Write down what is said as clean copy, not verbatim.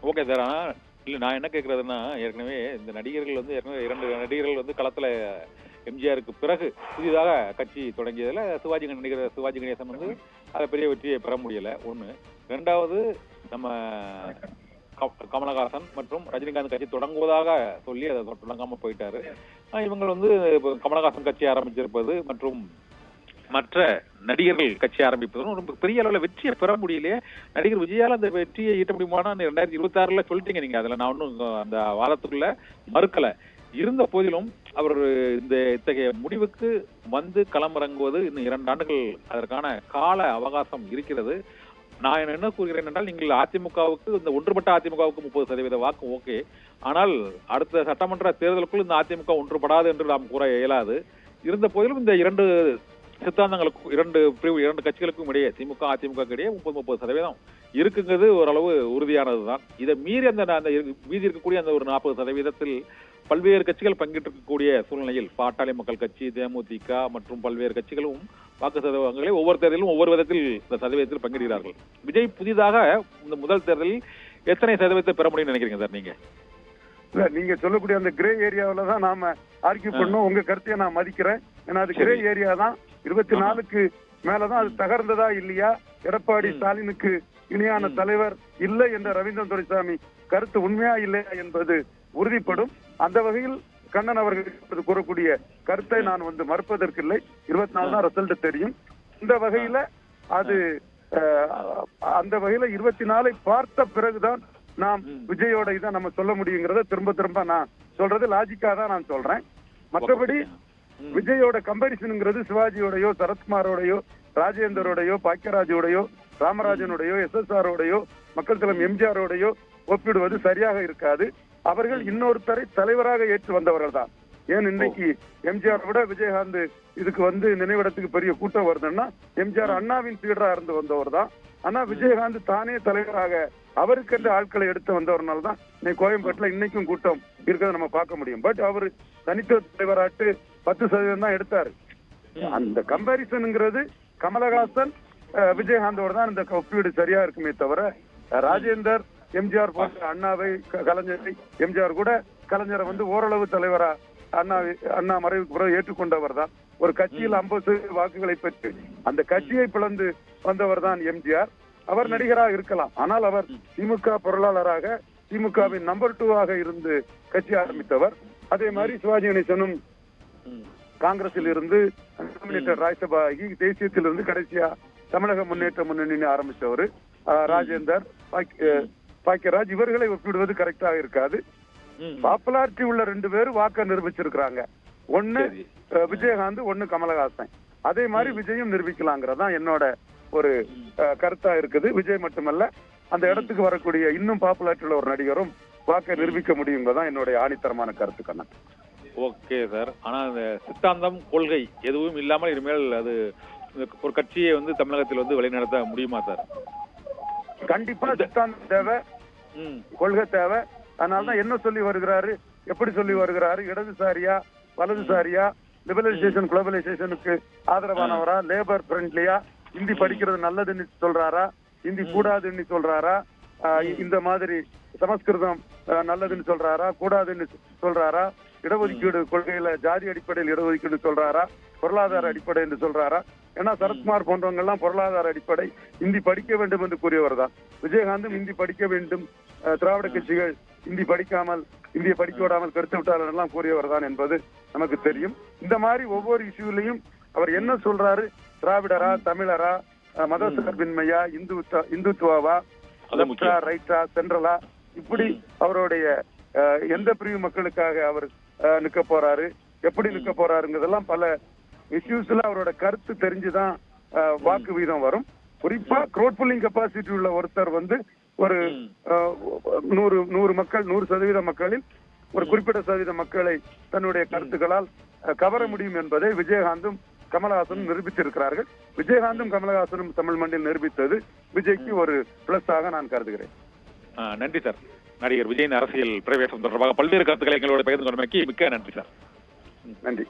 Okay sir. ஆனா இல்ல, நான் என்ன கேட்கறதுன்னா, ஏற்கனவே இந்த நடிகர்கள் வந்து ஏற்கனவே 2 நடிகர்கள் வந்து களத்துல எம்ஜிஆருக்கு பிறகு புதிதாக கட்சி தொடங்கியதுல நடிகர் சிவாஜி கணேசன் வந்து அதை பெரிய வெற்றியை பெற முடியல. ஒண்ணு. 2வது, நம்ம கமலஹாசன் மற்றும் ரஜினிகாந்த் கட்சி தொடங்குவதாக சொல்லி அதை தொடங்காம போயிட்டாரு. இவங்க வந்து கமலஹாசன் கட்சி ஆரம்பிச்சிருப்பது மற்றும் மற்ற நடிகர்கள் கட்சி ஆரம்பிப்பதும் ரொம்ப பெரிய அளவுல வெற்றியை பெற முடியலையே. நடிகர் விஜயால அந்த வெற்றியை ஈட்ட முடியுமானா 2026 சொல்லிட்டீங்க நீங்க. அதுல நான் ஒன்னும் அந்த வாதத்துக்குள்ள மறுக்கல. இருந்த போதிலும் அவர் இந்த இத்தகைய முடிவுக்கு வந்து களமிறங்குவது இன்னும் 2 ஆண்டுகள் அதற்கான கால அவகாசம் இருக்கிறது. நான் என்ன கூறுகிறேன் என்றால், நீங்கள் அதிமுகவுக்கு, இந்த ஒன்றுபட்ட அதிமுகவுக்கு 30% வாக்கு ஓகே. ஆனால் அடுத்த சட்டமன்ற தேர்தலுக்குள் இந்த அதிமுக ஒன்றுபடாது என்று நாம் கூற இயலாது. இருந்த போதிலும் இந்த 2 சித்தாந்தங்களுக்கும் 2 கட்சிகளுக்கும் இடையே, திமுக அதிமுக இடையே 30% இருக்குங்கிறது ஓரளவு உறுதியானதுதான். இதை மீறி அந்த மீதி இருக்கக்கூடிய அந்த ஒரு 40% பல்வேறு கட்சிகள் பங்கிட்டிருக்கக்கூடிய சூழ்நிலையில் பாட்டாளி மக்கள் கட்சி, தேமுதிக மற்றும் பல்வேறு கட்சிகளும் வாக்கு சதவீதங்களை ஒவ்வொரு தேர்தலிலும் ஒவ்வொரு விதத்தில் இந்த சதவீதத்தில் பங்கிடுகிறார்கள். விஜய் புதிதாக இந்த முதல் தேர்தலில் எத்தனை சதவீதத்தை பெற முடியும்னு நினைக்கிறீங்க சார் நீங்க? இல்ல, நீங்க சொல்லக்கூடிய அந்த கிரே ஏரியாவில தான் நாம ஆர்கியூ பண்ணோம். உங்க கருத்தையை நான் மதிக்கிறேன். ஏன்னா அது கிரே ஏரியா தான். 24க்கு மேலதான் அது தகர்ந்ததா இல்லையா, எடப்பாடி ஸ்டாலினுக்கு இணையான தலைவர் இல்லை என்ற ரவீந்திரன் துரைசாமி கருத்து உண்மையா இல்லையா என்பது உறுதிப்படும். அந்த வகையில் கண்ணன் அவர்கள் கூறக்கூடிய கருத்தை நான் மறுப்பதற்கு இல்லை. 24 தான் ரிசல்ட் தெரியும். இந்த வகையில அது அந்த வகையில 24 பார்த்த பிறகுதான் நாம் விஜயோட இதை நம்ம சொல்ல முடியுங்கிறத திரும்ப நான் சொல்றது லாஜிக்கா தான் நான் சொல்றேன். மற்றபடி விஜயோட கம்பாரிசன்ங்கிறது சிவாஜியோடையோ, சரத்குமாரோடையோ, ராஜேந்தரோடையோ, பாக்கியராஜோடையோ, ராமராஜனுடையோ, SSRோடையோ, மக்கள் தலைவர் எம்ஜிஆரோடையோ ஒப்பிடுவது சரியாக இருக்காது. அவர்கள் இன்னொருத்தரை தலைவராக ஏற்று வந்தவர்கள் தான். ஏன் இன்னைக்கு எம்ஜிஆர் விட விஜயகாந்த் இதுக்கு நினைவிடத்துக்கு பெரிய கூட்டம் வருதுன்னா, எம்ஜிஆர் அண்ணாவின் சீடரா இருந்து வந்தவர் தான். ஆனா விஜயகாந்த் தானே தலைவராக அவருக்கென்று ஆட்களை எடுத்து வந்தவர்னால தான் இன்னைக்கு கோயம்பேட்டில் இன்னைக்கும் கூட்டம் இருக்கிறத நம்ம பார்க்க முடியும். பட் அவர் தனித்துவ தலைவராட்டு 10% தான் எடுத்தாரு. அந்த கம்பாரிசன்ங்கிறது கமலஹாசன் விஜயகாந்தோட தான் இந்த ஒப்பீடு சரியா இருக்குமே தவிர, ராஜேந்தர் எம்ஜிஆர் போன்ற அண்ணாவை, கலைஞரை, எம்ஜிஆர் கூட கலைஞரை ஓரளவு தலைவரா அண்ணா மறைவுக்கு பிறகு ஏற்றுக்கொண்டவர் தான். ஒரு கட்சியில் 50% வாக்குகளை பெற்று அந்த கட்சியை பிளந்து வந்தவர் தான் எம்ஜிஆர். அவர் நடிகராக இருக்கலாம், ஆனால் அவர் திமுக பொருளாளராக, திமுகவின் நம்பர் 2 இருந்து கட்சி ஆரம்பித்தவர். அதே மாதிரி சிவாஜி கணேசனும் காங்கிரஸில் இருந்து நாமினேட்டட் ராஜ்யசபா ஆகி தேசியத்தில் இருந்து கடைசியா தமிழக முன்னேற்ற முன்னணி ஆரம்பித்தவர். ராஜேந்தர், பாக்கியராஜ் இவர்களை ஒப்பிடுவது கரெக்டாக இருக்காது. பாப்புலாரிட்டி உள்ள 2 பேரும் வாக்க நிரூபிச்சிருக்கிறாங்க. ஒன்னு விஜயகாந்த், ஒன்னு கமலஹாசன். அதே மாதிரி விஜயும் நிரூபிக்கலாங்கிறதான் என்னோட ஒரு கருத்தா இருக்குது. விஜய் மட்டுமல்ல, அந்த இடத்துக்கு வரக்கூடிய இன்னும் பாப்புலாரிட்டி உள்ள ஒரு நடிகரும் வாக்க நிரூபிக்க முடியுங்கிறதான் என்னுடைய ஆணித்தரமான கருத்து. கண்ணன். Okay sir. ஆனா அந்த சித்தாந்தம், கொள்கை எதுவும் இல்லாமல் இனிமேல் அது ஒரு கட்சியை தமிழகத்தில் வழிநடத்த முடியுமா சார்? கண்டிப்பா சித்தாந்தம் தேவை, கொள்கை தேவை. அதனாலதான் என்ன சொல்லி வருகிறாரு, எப்படி சொல்லி வருகிறாரு, இடதுசாரியா வலதுசாரியா, லிபரலைசேஷன் குளோபலைசேஷனுக்கு ஆதரவானவரா, லேபர் ஃப்ரெண்ட்லியா, ஹிந்தி படிக்கிறது நல்லதுன்னு சொல்றாரா, ஹிந்தி கூடாதுன்னு சொல்றாரா, இந்த மாதிரி சமஸ்கிருதம் நல்லதுன்னு சொல்றாரா, கூடாதுன்னு சொல்றாரா, இடஒதுக்கீடு கொள்கையில ஜாதி அடிப்படையில் இடஒதுக்கீடு சொல்றாரா, பொருளாதார அடிப்படை என்று சொல்றாரா? ஏன்னா சரத்குமார் போன்றவங்க எல்லாம் பொருளாதார அடிப்படை, ஹிந்தி படிக்க வேண்டும் என்று கூறியவர் தான். விஜயகாந்தும் ஹிந்தி படிக்க வேண்டும், திராவிட கட்சிகள் ஹிந்தி படிக்காமல், இந்திய படிக்க விடாமல் கருத்து விட்டாளர் எல்லாம் கூறியவர் தான் என்பது நமக்கு தெரியும். இந்த மாதிரி ஒவ்வொரு இஷ்யூலையும் அவர் என்ன சொல்றாரு, திராவிடரா, தமிழரா, மத சார்பின்மையா, இந்துத்துவாவா, லெப்டா, ரைட்டா, சென்ட்ரலா, இப்படி அவருடைய எந்த பிரிவு மக்களுக்காக அவர் நிக்க போறாரு, எப்படி நிக்க போறாருங்கிறதெல்லாம் பல இஷ்யூஸ்ல அவரோட கருத்து தெரிஞ்சுதான் வாக்கு வீதம் வரும். குறிப்பா க்ரௌட் புல்லிங் கெப்பாசிட்டி உள்ள ஒருத்தர் ஒரு 100% மக்களில் ஒரு குறிப்பிட்ட சதவீத மக்களை தன்னுடைய கருத்துக்களால் கவர முடியும் என்பதை விஜயகாந்தும் கமலஹாசனும் நிரூபித்திருக்கிறார்கள். விஜயகாந்தும் கமலஹாசனும் தமிழ் மண்ணில் நிரூபித்தது விஜய்க்கு ஒரு பிளஸ் ஆக நான் கருதுகிறேன். நன்றி சார். நடிகர் விஜயின் அரசியல் பிரவேசம் தொடர்பாக பல்வேறு கருத்துக்களை எங்களோட பகிர்ந்து கொண்டமைக்கு மிக்க நன்றி சார். நன்றி.